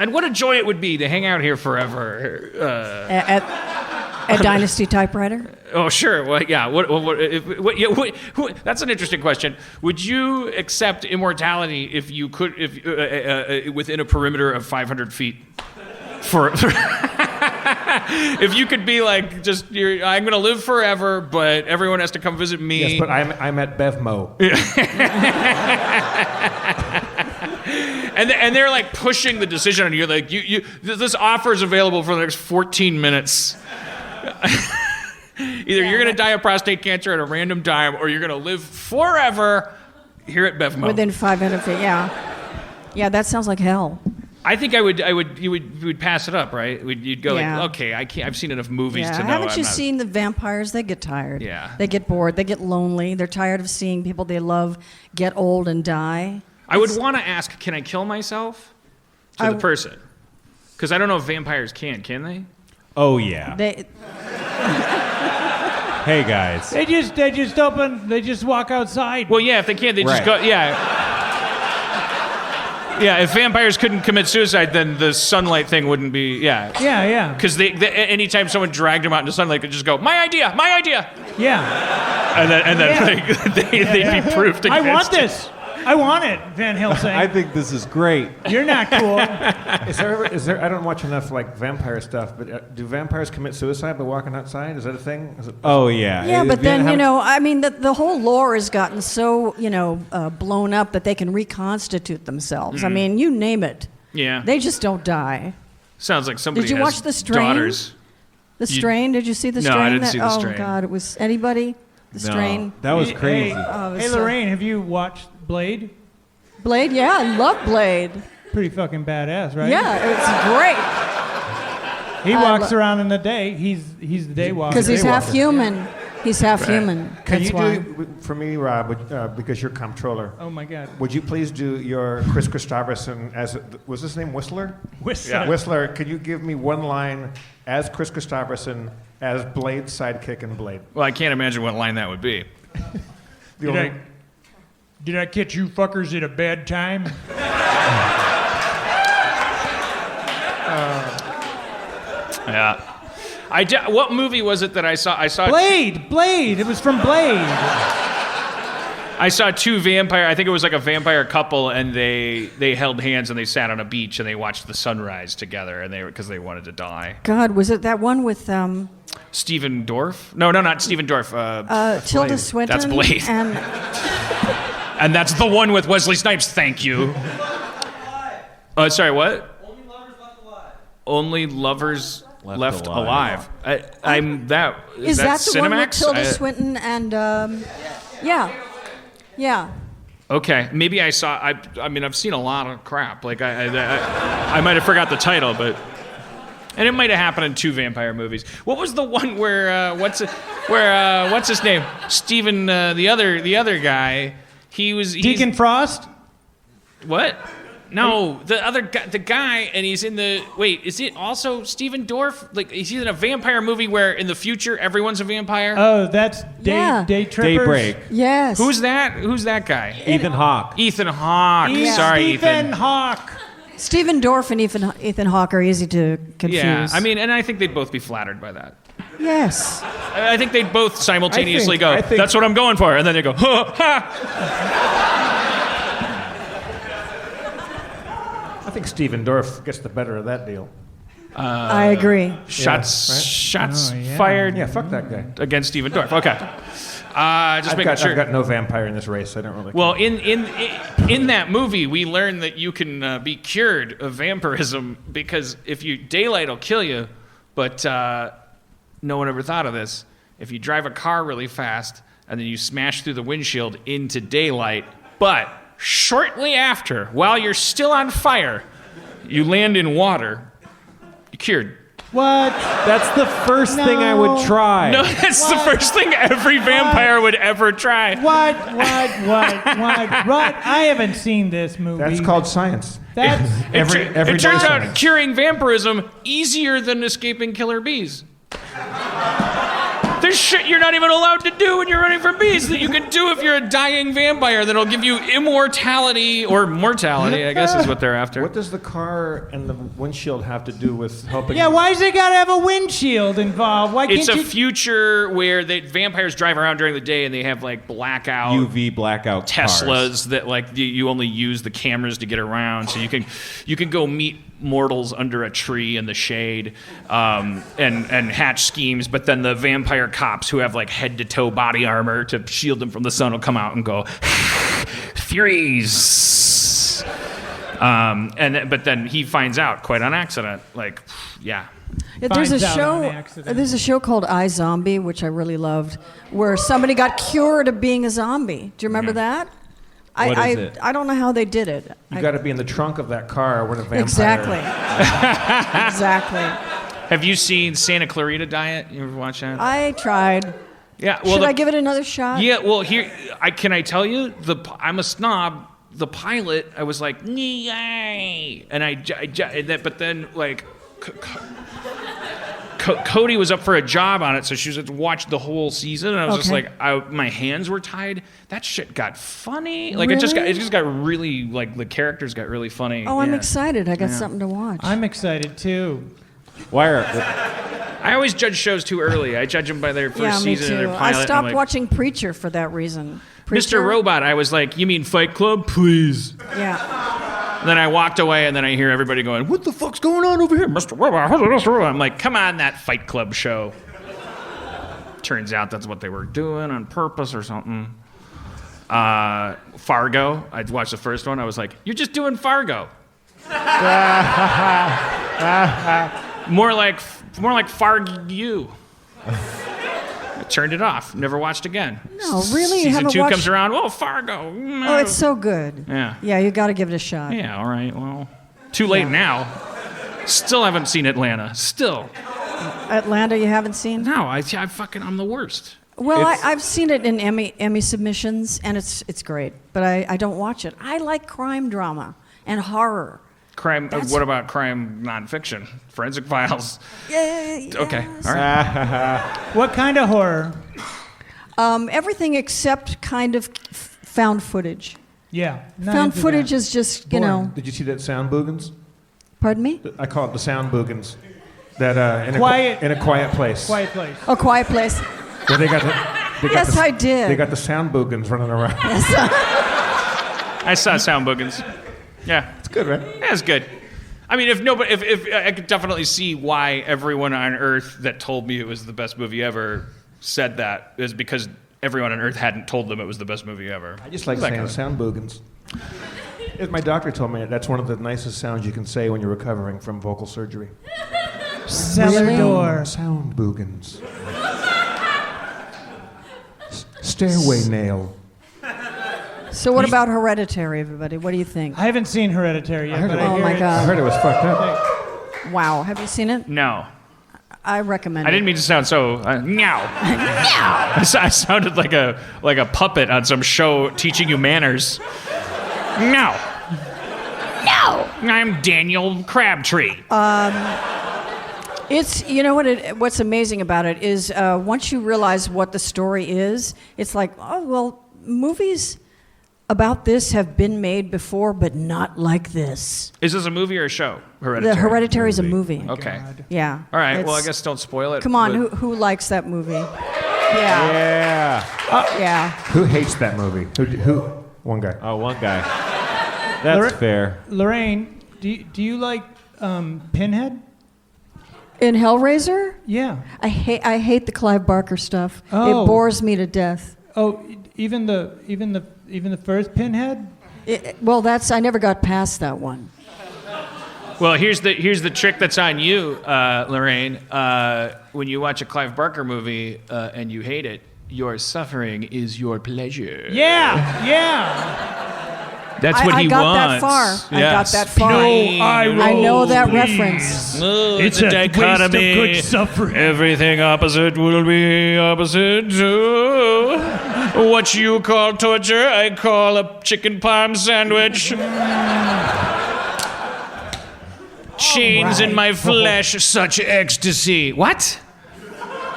And what a joy it would be to hang out here forever. A Dynasty typewriter? Oh, sure. Well, yeah. That's an interesting question. Would you accept immortality if you could, within a perimeter of 500 feet? If you could be like, I'm going to live forever, but everyone has to come visit me. Yes, but I'm at Bevmo. And they're like pushing the decision on you. Like, this offer is available for the next 14 minutes. Either you're going to die of prostate cancer at a random time, or you're going to live forever here at Bevmo. Within 500 feet, yeah. Yeah, that sounds like hell. I think you would pass it up, right? You'd go like, okay, I've seen enough movies to know. Haven't you seen the vampires? They get tired. Yeah. They get bored. They get lonely. They're tired of seeing people they love get old and die. I would want to ask, can I kill myself? To the person. Because I don't know if vampires can they? Oh, yeah. Hey, guys. They just walk outside. Well, yeah, if they can't, they just go, yeah. Yeah, if vampires couldn't commit suicide, then the sunlight thing wouldn't be, yeah. Yeah. Because anytime someone dragged them out into sunlight, they could just go, my idea. Yeah. And then they'd be proof against I want this. I want it, Van Helsing. I think this is great. You're not cool. Is there? I don't watch enough like vampire stuff, but do vampires commit suicide by walking outside? Is that a thing? Oh yeah. Yeah, but then I mean, the whole lore has gotten so blown up that they can reconstitute themselves. I mean, you name it. Yeah. They just don't die. Sounds like somebody. Did you watch The Strain? Daughters. The Strain? Did you see The Strain? No, I didn't see The Strain. Oh God, it was anybody. The Strain. That was crazy. Hey, Lorraine, have you watched Blade? Blade, yeah, I love Blade. Pretty fucking badass, right? Yeah, it's great. He walks around in the day. He's the day walker. Because he's half human. He's half human. Can That's you why. do for me, Rob? Because you're comptroller. Oh my God. Would you please do your Chris Christopherson as was his name Whistler? Whistler. Yeah. Whistler. Could you give me one line as Chris Christopherson as Blade's sidekick in Blade? Well, I can't imagine what line that would be. Did I catch you fuckers at a bad time? Yeah. What movie was it that I saw? Blade. It was from Blade. I saw two vampire. I think it was like a vampire couple, and they held hands and they sat on a beach and they watched the sunrise together, and because they wanted to die. God, was it that one with Stephen Dorff? No, not Stephen Dorff. Tilda Swinton? That's Blade. And that's the one with Wesley Snipes. Thank you. Sorry, what? Only Lovers Left Alive. I'm that. Is that the Cinemax? one with Tilda Swinton and yeah. Okay, maybe I saw. I mean, I've seen a lot of crap. Like I might have forgot the title, but and it might have happened in two vampire movies. What was the one where what's his name? Steven, the other guy. Deacon Frost? What? No, the other guy, and he's in the. Wait, is it also Stephen Dorff? Like, he's in a vampire movie where in the future everyone's a vampire? Oh, that's Day Trippers? Daybreak. Yes. Who's that guy? Ethan Hawke. Ethan Hawke. Yeah. Sorry, Ethan Hawke. Stephen Dorff and Ethan Hawke are easy to confuse. Yeah, I mean, and I think they'd both be flattered by that. Yes. I think they'd both simultaneously I think- that's what I'm going for. And then they go, ha! I think Stephen Dorff gets the better of that deal. I agree. Shots Oh, Fired. fired Yeah, fuck that guy. against Stephen Dorff. Okay. Just making sure. I've got no vampire in this race. I don't really. Well, in that movie, we learn that you can be cured of vampirism because daylight will kill you, but no one ever thought of this. If you drive a car really fast and then you smash through the windshield into daylight, but shortly after, while you're still on fire, you land in water, you're cured. What? That's the first thing I would try. No, that's the first thing every vampire would ever try. What? I haven't seen this movie. That's called science. That's It turns out curing vampirism easier than escaping killer bees. There's shit you're not even allowed to do when you're running from bees that you can do if you're a dying vampire that'll give you immortality or mortality, I guess is what they're after. What does the car and the windshield have to do with helping? Yeah, why's they gotta have a windshield involved? Why can't It's a you? future where vampires drive around during the day and they have like blackout UV blackout Teslas cars. that like you only use the cameras to get around, so you can go meet mortals under a tree in the shade and hatch schemes, but then the vampire cops who have like head to toe body armor to shield them from the sun will come out and go Furies. But then he finds out quite on accident, like, yeah. Yeah, there's a Finds out on show. accident. There's a show called iZombie, which I really loved, where somebody got cured of being a zombie. Do you remember that? What is it? I don't know how they did it. You got to be in the trunk of that car when a vampire. Exactly. Exactly. Have you seen Santa Clarita Diet? You ever watch that? I tried. Yeah. Well, Should I give it another shot? Yeah. Well, can I tell you I'm a snob. The pilot, I was like, yay, and but then like. Cody was up for a job on it, so she was to watch the whole season, and I was just like, my hands were tied. That shit got funny. Like Really? it just got really like the characters got really funny. Oh, I'm Yeah. excited. I got something to watch. I'm excited too. I always judge shows too early. I judge them by their first yeah, me season too. and their pilot. I stopped like, watching Preacher for that reason. Mr. Preacher? Robot. I was like, you mean Fight Club? Please. Yeah. Then I walked away, and then I hear everybody going, "What the fuck's going on over here, Mr. Robot? Mr. Robot?" I'm like, "Come on, that Fight Club show." Turns out that's what they were doing on purpose or something. Fargo. I watched the first one. I was like, "You're just doing Fargo." more like Farg-you. I turned it off. Never watched again. No, really? You Season haven't 2 watched... comes around. Oh, Fargo. Oh, it's so good. Yeah. Yeah, you got to give it a shot. Yeah, all right. Well, too late now. Still haven't seen Atlanta. Still. Atlanta, you haven't seen? No, I'm the worst. Well, I've seen it in Emmy submissions, and it's great. But I don't watch it. I like crime drama and horror. Crime. What about crime nonfiction? Forensic Files. Yeah. Okay. All right. What kind of horror? Everything except kind of found footage. Yeah. not Found into footage that. is just, you know. Did you see that sound boogans? Pardon me? I call it the sound boogans. That in Quiet- a quiet place. Quiet Place. A Quiet Place. Where they got Yes, I did. They got the sound boogans running around. I saw Sound Boogans. Yeah. It's good, right? Yeah, it's good. I mean, if I could definitely see why everyone on Earth that told me it was the best movie ever said that is because everyone on Earth hadn't told them it was the best movie ever. I just like saying sound boogans. My doctor told me that's one of the nicest sounds you can say when you're recovering from vocal surgery. Cellar Really? door. Sound boogans. Stairway nail. So what about Hereditary, everybody? What do you think? I haven't seen Hereditary yet, but I Oh hear my it- God. I heard it was fucked up. Wow. Have you seen it? No. I recommend I it. didn't mean to sound so meow. I sounded like a puppet on some show teaching you manners. No. No. I'm Daniel Crabtree. It's, you know what's amazing about it is once you realize what the story is, it's like, oh, well, movies about this have been made before, but not like this. Is this a movie or a show? Hereditary. The Hereditary is a movie. Okay. Yeah. All right. Well, I It's- guess don't spoil it. Come on, but- who likes that movie? Yeah. Yeah. Yeah. Who hates that movie? Who? One guy. Oh, one guy. That's fair. Lorraine, do you like Pinhead? In Hellraiser, Yeah. I hate the Clive Barker stuff. Oh. It bores me to death. Oh, even the first Pinhead? Well, I never got past that one. Well, here's the trick that's on you, Lorraine. When you watch a Clive Barker movie and you hate it, your suffering is your pleasure. Yeah. That's what he I got wants. that far. I got Yes. that far. I know that reference. No, it's a dichotomy. waste of good suffering. Everything opposite will be opposite too. What you call torture, I call a chicken parm sandwich. Chains in my flesh, such ecstasy. What?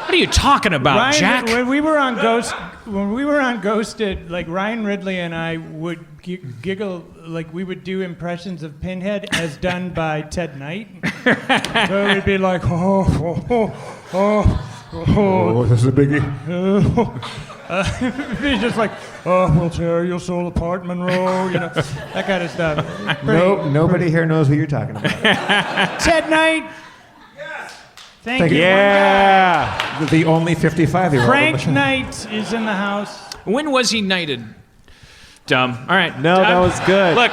What are you talking about, Ryan, Jack? when we were on Ghosted, like Ryan Ridley and I would giggle, like we would do impressions of Pinhead as done by Ted Knight. So we'd be like, this is a biggie. He's just like, we'll tear your soul apart, Monroe, that kind of stuff. Nobody here knows who you're talking about. Ted Knight. Thank you. Yeah. The only 55-year-old. Frank Knight is in the house. When was he knighted? Dumb. All right. No, that was good. Look.